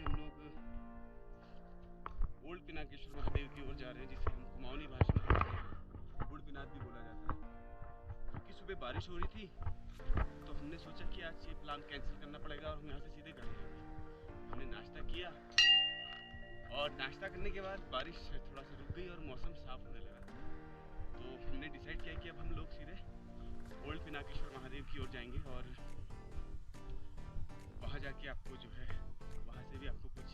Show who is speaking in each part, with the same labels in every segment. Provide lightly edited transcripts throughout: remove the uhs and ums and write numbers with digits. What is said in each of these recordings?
Speaker 1: से हम लोग ओल्ड पिनाकेश्वर महादेव की ओर जा रहे हैं, जिसे हम कुमाऊनी भाषा में ओल्ड पिनाक भी बोला जाता है। क्योंकि सुबह बारिश हो रही थी तो हमने सोचा कि आज ये प्लान कैंसिल करना पड़ेगा और हम यहाँ से सीधे घर जाएंगे। हमने नाश्ता किया और नाश्ता करने के बाद बारिश थोड़ा सा रुक गई और मौसम साफ होने लगा। तो हमने डिसाइड किया कि अब हम लोग सीधे ओल्ड पिनाकेश्वर महादेव की ओर जाएंगे और वहाँ जाके आपको जो है वहाँ से भी आपको कुछ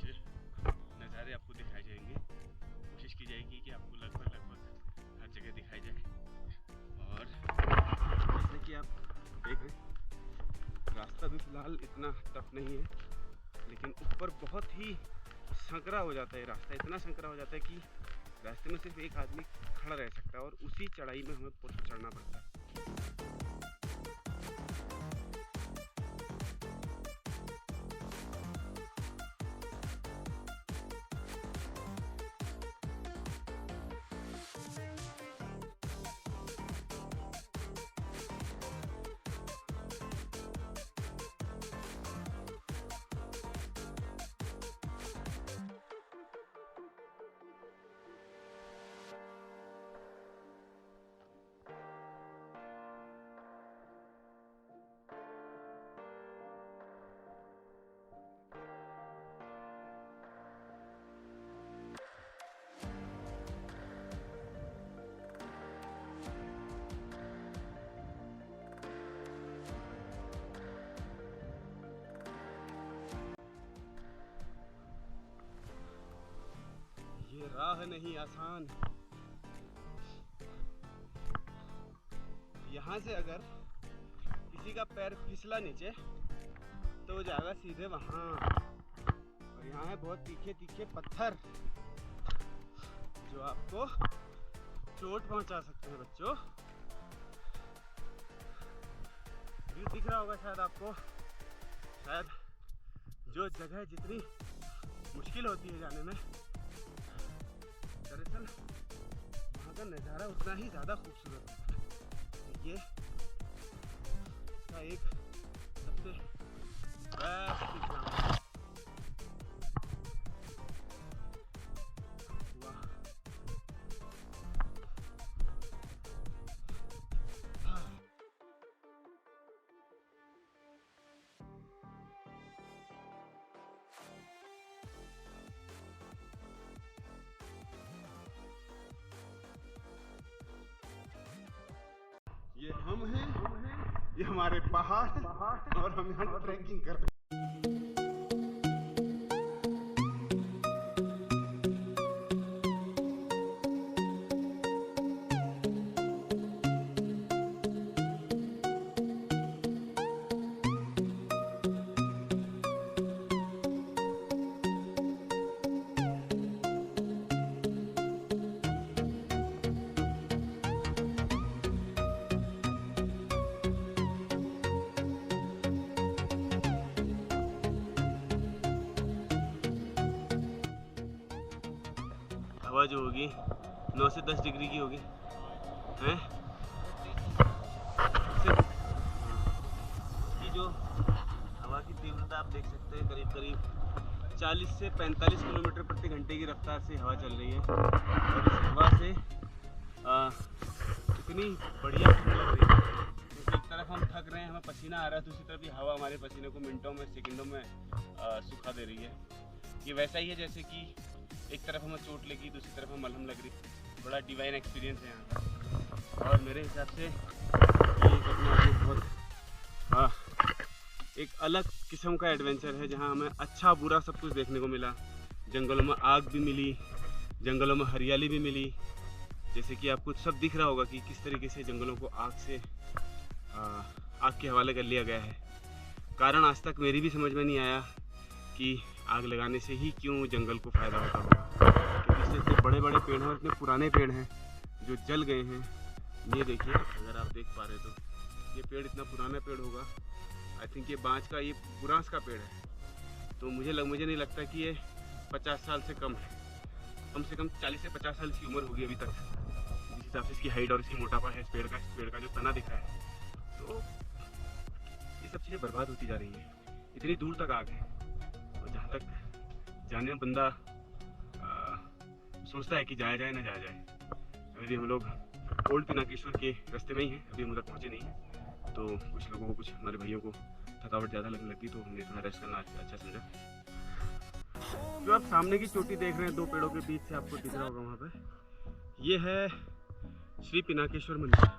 Speaker 1: नज़ारे आपको दिखाए जाएंगे। कोशिश की जाएगी कि आपको लगभग हर जगह दिखाई जाए। और जैसे कि आप देख रहे हैं रास्ता भी फ़िलहाल इतना टफ नहीं है, लेकिन ऊपर बहुत ही संकरा हो जाता है। रास्ता इतना संकरा हो जाता है कि रास्ते में सिर्फ एक आदमी खड़ा रह सकता है और उसी चढ़ाई में हमें पुल चढ़ना पड़ता है। ये राह नहीं आसान। यहाँ से अगर किसी का पैर फिसला नीचे तो वो जाएगा सीधे वहाँ। और यहाँ है बहुत तीखे तीखे पत्थर जो आपको चोट पहुँचा सकते हैं बच्चों। व्यू दिख रहा होगा शायद आपको। शायद जो जगह जितनी मुश्किल होती है जाने में, दरअसल वहाँ का नज़ारा उतना ही ज़्यादा खूबसूरत होता है। ये का एक सबसे बेस्ट एग्जाम्पल। वाह, ये हम हैं, ये हमारे पहाड़ और हम यहाँ ट्रैकिंग कर रहे हैं। हवा जो होगी 9 से 10 डिग्री की होगी हैं। इसकी जो हवा की तीव्रता आप देख सकते हैं, करीब करीब 40 से 45 किलोमीटर प्रति घंटे की रफ्तार से हवा चल रही है। और इस हवा से इतनी बढ़िया लग रही है क्योंकि एक तरफ हम थक रहे हैं, हमें पसीना आ रहा है, दूसरी तरफ ये हवा हमारे पसीने को मिनटों में सेकंडों में सुखा दे रही है। ये वैसा ही है जैसे कि एक तरफ हमें चोट लगी, दूसरी तरफ हमें मलहम लग रही। बड़ा डिवाइन एक्सपीरियंस है यहाँ का। और मेरे हिसाब से ये करना बहुत एक अलग किस्म का एडवेंचर है, जहाँ हमें अच्छा बुरा सब कुछ देखने को मिला। जंगलों में आग भी मिली, जंगलों में हरियाली भी मिली। जैसे कि आपको सब दिख रहा होगा कि किस तरीके से जंगलों को आग के हवाले कर लिया गया है। कारण आज तक मेरी भी समझ में नहीं आया कि आग लगाने से ही क्यों जंगल को फ़ायदा होता होगा, क्योंकि इससे इतने बड़े बड़े पेड़ हैं और इतने पुराने पेड़ हैं जो जल गए हैं। ये देखिए, अगर आप देख पा रहे तो ये पेड़ इतना पुराना पेड़ होगा। आई थिंक ये बांज का, ये बुरांस का पेड़ है। तो मुझे नहीं लगता कि ये 50 साल से कम है। कम से कम 40 से 50 साल की उम्र होगी अभी तक, जिस हिसाब से इसकी हाइट और इसकी मोटापा है इस पेड़ का जो तना दिख रहा है। तो ये सब चीज़ें बर्बाद होती जा रही है, इतनी दूर तक आग है। और जहाँ तक जाने में बंदा सोचता है कि जाया जाए ना जाया जाए। अभी हम लोग ओल्ड पिनाकेश्वर के रास्ते में ही हैं, अभी हम तक पहुँचे नहीं हैं। तो कुछ लोगों को, कुछ हमारे भाइयों को थकावट ज़्यादा लगने लगती, तो हमने थोड़ा रेस्ट करना अच्छा समझा। जो आप सामने की चोटी देख रहे हैं, 2 पेड़ों के बीच से आपको दिख रहा होगा, वहाँ पे ये है श्री पिनाकेश्वर मंदिर,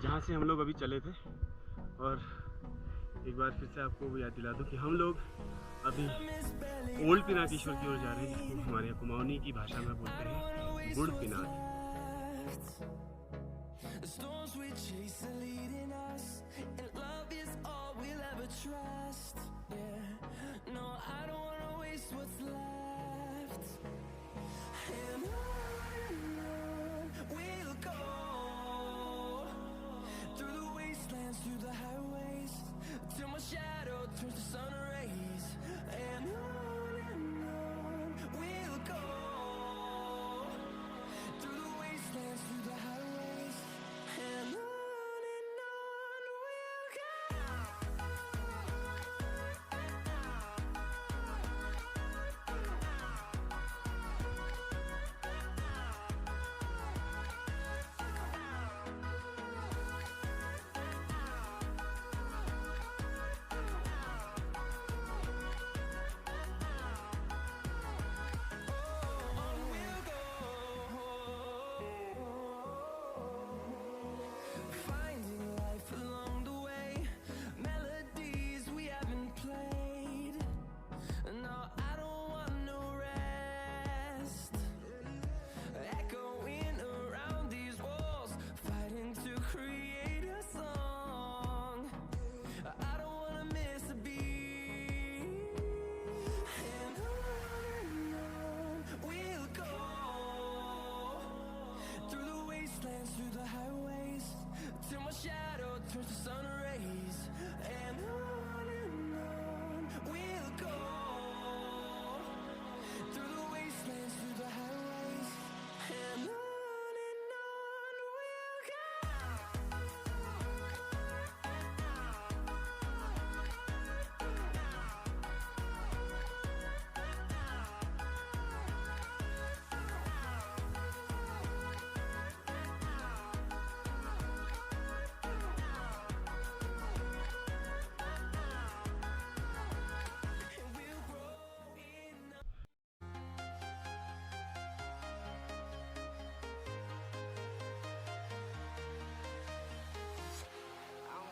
Speaker 1: जहाँ से हम लोग अभी चले थे। और एक बार फिर से आपको याद दिला दूँ कि हम लोग अभी ओल्ड पिनाकेश्वर की ओर जा रहे हैं, जिसको हमारे यहाँ कुमाऊनी की भाषा में बोलते हैं बुढ़ Pinaka.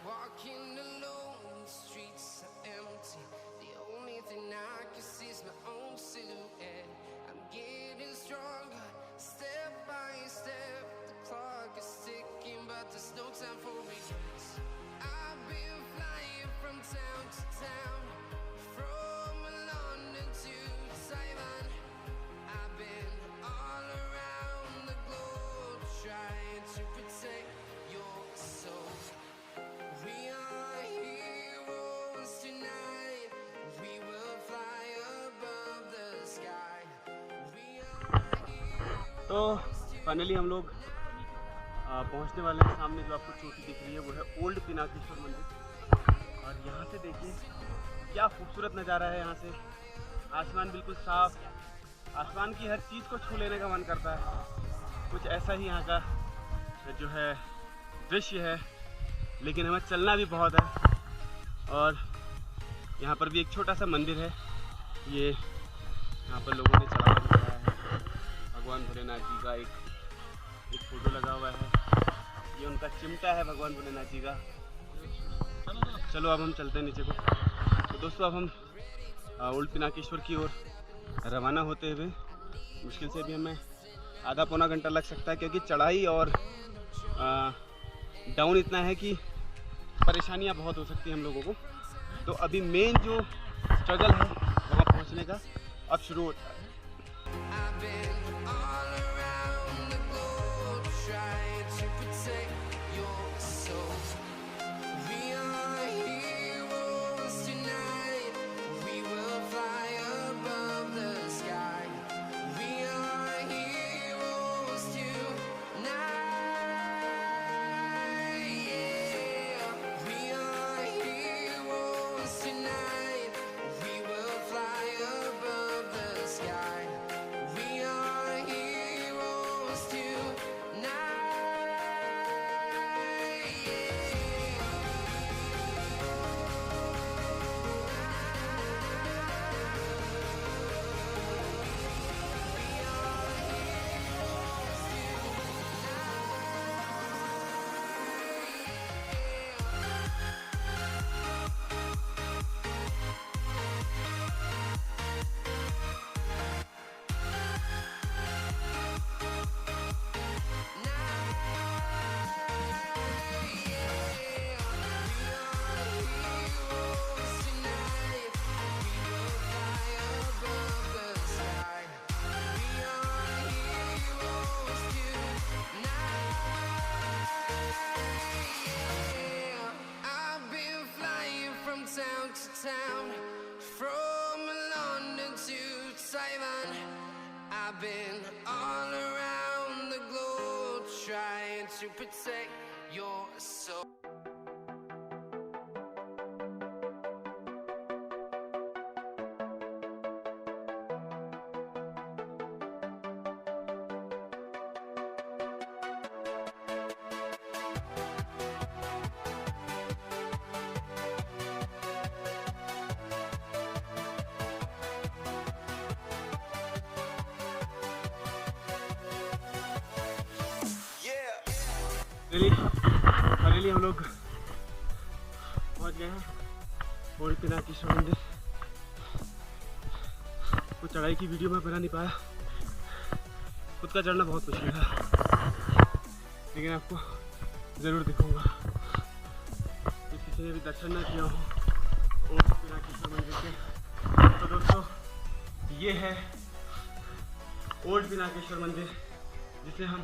Speaker 2: Walking alone, the streets are empty. The only thing I can see is my own silhouette. I'm getting stronger, step by step. The clock is ticking, but there's no time for regrets. I've been flying from town to town, from London to Taiwan. I've been all around the globe, trying to protect your soul. We are heroes tonight. We will fly above the sky. We are heroes.
Speaker 1: तो finally हम लोग पहुंचने वाले हैं। सामने जो आपको चोटी दिख रही है वो है ओल्ड पिनाकेश्वर मंदिर। और यहाँ से देखिए क्या खूबसूरत नज़ारा है। यहाँ से आसमान बिल्कुल साफ, आसमान की हर चीज़ को छू लेने का मन करता है। कुछ ऐसा ही यहाँ का जो है दृश्य है, लेकिन हमें चलना भी बहुत है। और यहाँ पर भी एक छोटा सा मंदिर है, ये यहाँ पर लोगों ने चढ़ावा दिखाया है। भगवान भोलेनाथ जी का एक फोटो लगा हुआ है, ये उनका चिमटा है भगवान भोलेनाथ जी का। चलो अब हम चलते हैं नीचे को। तो दोस्तों अब हम ओल्ड पिनाकेश्वर की ओर रवाना होते हुए, मुश्किल से भी हमें आधा पौना घंटा लग सकता है, क्योंकि चढ़ाई और डाउन इतना है कि परेशानियां बहुत हो सकती हैं हम लोगों को। तो अभी मेन जो स्ट्रगल है वहाँ पहुँचने का अब शुरू होता है।
Speaker 2: I've been all around the globe, trying to protect your soul. We are heroes tonight. We will fly above the sky. We are heroes tonight. Yeah. We are heroes tonight. We will fly above the to protect your soul.
Speaker 1: Finally हम लोग पहुंच गए हैं old Pinakeshwar मंदिर। कुछ चढ़ाई की video में बना नहीं पाया, खुद का चढ़ना बहुत मुश्किल था, लेकिन आपको ज़रूर दिखाऊंगा। तो किसी ने भी दर्शन ना किया हो ओल्ड पिनाकेश्वर मंदिर के, तो दोस्तों ये है ओल्ड पिनाकेश्वर मंदिर, जिसे हम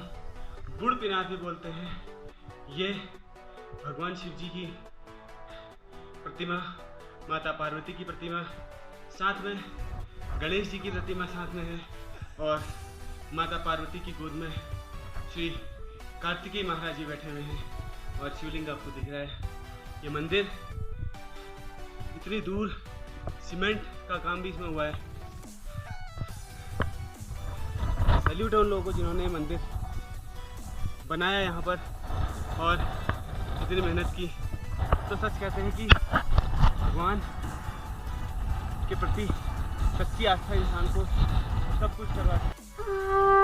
Speaker 1: बुढ़ पिनाक भी बोलते हैं। ये भगवान शिव जी की प्रतिमा, माता पार्वती की प्रतिमा, साथ में गणेश जी की प्रतिमा साथ में है, और माता पार्वती की गोद में श्री कार्तिकेय महाराज जी बैठे हुए हैं, और शिवलिंग आपको दिख रहा है। ये मंदिर इतनी दूर, सीमेंट का काम भी इसमें हुआ है। सैल्यूट है उन लोगों को जिन्होंने मंदिर बनाया यहाँ पर और इतनी मेहनत की। तो सच कहते हैं कि भगवान के प्रति सच्ची आस्था इंसान को सब कुछ करवाती है।